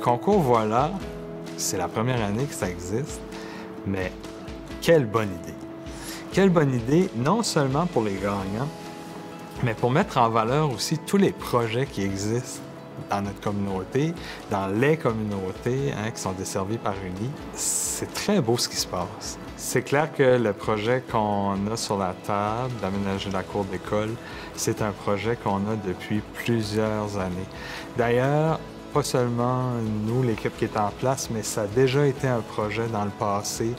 concours Voilà, c'est la première année que ça existe, mais quelle bonne idée! Quelle bonne idée, non seulement pour les gagnants, mais pour mettre en valeur aussi tous les projets qui existent dans notre communauté, dans les communautés qui sont desservies par Uni. C'est très beau ce qui se passe. C'est clair que le projet qu'on a sur la table d'aménager la cour d'école, c'est un projet qu'on a depuis plusieurs années. D'ailleurs, pas seulement nous, l'équipe qui est en place, mais ça a déjà été un projet dans le passé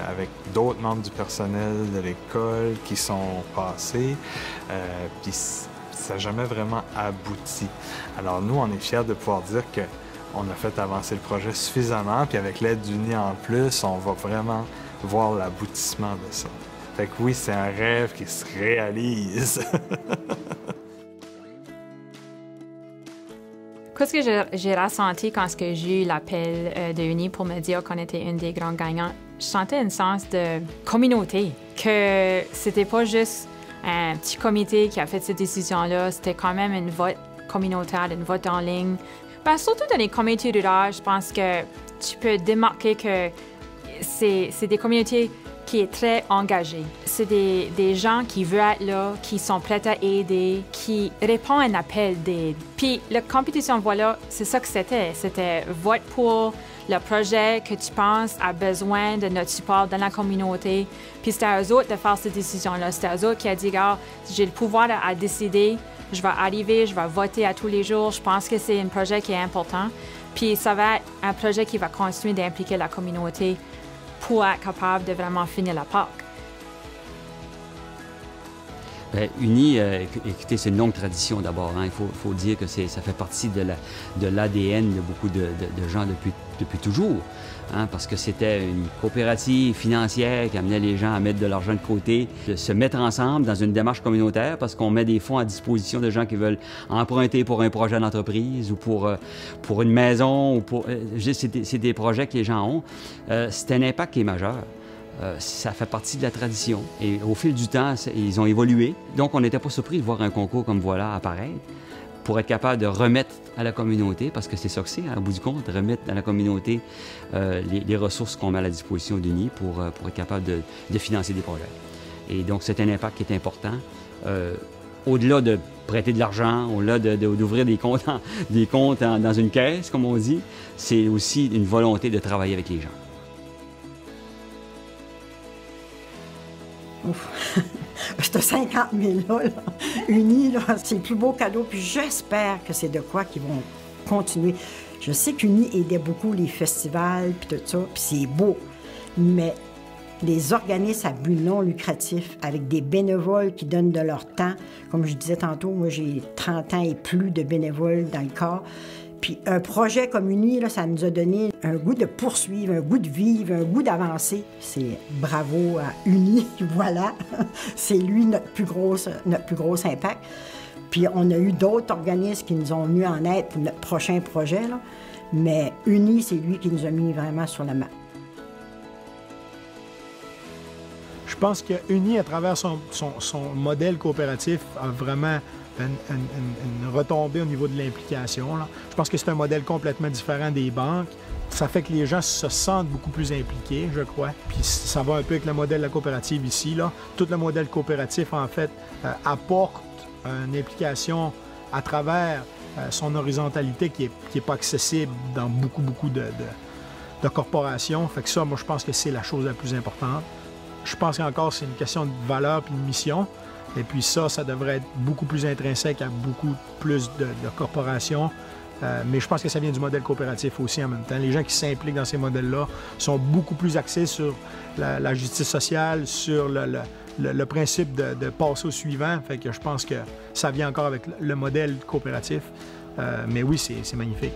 avec d'autres membres du personnel de l'école qui sont passés. Puis ça n'a jamais vraiment abouti. Alors nous, on est fiers de pouvoir dire qu'on a fait avancer le projet suffisamment, puis avec l'aide d'Uni en plus, on va vraiment voir l'aboutissement de ça. Fait que oui, c'est un rêve qui se réalise. Qu'est-ce que j'ai ressenti quand j'ai eu l'appel de Uni pour me dire qu'on était une des grands gagnants? Je sentais un sens de communauté, que c'était pas juste un petit comité qui a fait cette décision-là, c'était quand même une vote communautaire, une vote en ligne. Ben, surtout dans les communautés rurales, je pense que tu peux démarquer que c'est des communautés qui est très engagé. C'est des gens qui veulent être là, qui sont prêts à aider, qui répondent à un appel d'aide. Puis la compétition Voilà, c'est ça que c'était. C'était vote pour le projet que tu penses a besoin de notre support dans la communauté. Puis c'était à eux autres de faire cette décision-là. C'était à eux autres qui a dit, regarde, j'ai le pouvoir à décider, je vais arriver, je vais voter à tous les jours. Je pense que c'est un projet qui est important. Puis ça va être un projet qui va continuer d'impliquer la communauté pour être capable de vraiment finir la Pâques. Bien, Uni, écoutez, c'est une longue tradition d'abord. Hein. Il faut dire que ça fait partie de l'ADN de beaucoup de gens depuis toujours. Hein, parce que c'était une coopérative financière qui amenait les gens à mettre de l'argent de côté, de se mettre ensemble dans une démarche communautaire parce qu'on met des fonds à disposition de gens qui veulent emprunter pour un projet d'entreprise ou pour une maison. Ou c'est des projets que les gens ont. C'est un impact qui est majeur. Ça fait partie de la tradition. Et au fil du temps, ils ont évolué. Donc, on n'était pas surpris de voir un concours comme Voilà apparaître pour être capable de remettre à la communauté, parce que c'est ça que c'est, hein, au bout du compte, remettre à la communauté les ressources qu'on met à la disposition d'Uni pour être capable de financer des projets. Et donc, c'est un impact qui est important. Au-delà de prêter de l'argent, au-delà d'ouvrir des comptes dans une caisse, comme on dit, c'est aussi une volonté de travailler avec les gens. Ouf. Ce 50 000 là, Uni, c'est le plus beau cadeau. Puis j'espère que c'est de quoi qu'ils vont continuer. Je sais qu'Uni aidait beaucoup les festivals, puis tout ça, puis c'est beau. Mais les organismes à but non lucratif, avec des bénévoles qui donnent de leur temps, comme je disais tantôt, moi j'ai 30 ans et plus de bénévoles dans le corps. Puis un projet comme Uni, là, ça nous a donné un goût de poursuivre, un goût de vivre, un goût d'avancer. C'est bravo à Uni, voilà. C'est lui notre plus gros impact. Puis on a eu d'autres organismes qui nous ont venus en aide pour notre prochain projet, là. Mais Uni, c'est lui qui nous a mis vraiment sur la map. Je pense que Uni, à travers son modèle coopératif, a vraiment une retombée au niveau de l'implication. Je pense que c'est un modèle complètement différent des banques. Ça fait que les gens se sentent beaucoup plus impliqués, je crois. Puis ça va un peu avec le modèle de la coopérative ici. Là. Tout le modèle coopératif, en fait, apporte une implication à travers son horizontalité qui est pas accessible dans beaucoup de corporations. Fait que ça, moi, je pense que c'est la chose la plus importante. Je pense qu'encore, c'est une question de valeur puis de mission. Et puis ça devrait être beaucoup plus intrinsèque à beaucoup plus de corporations. Mais je pense que ça vient du modèle coopératif aussi en même temps. Les gens qui s'impliquent dans ces modèles-là sont beaucoup plus axés sur la justice sociale, sur le principe de passer au suivant. Fait que je pense que ça vient encore avec le modèle coopératif. Mais oui, c'est magnifique.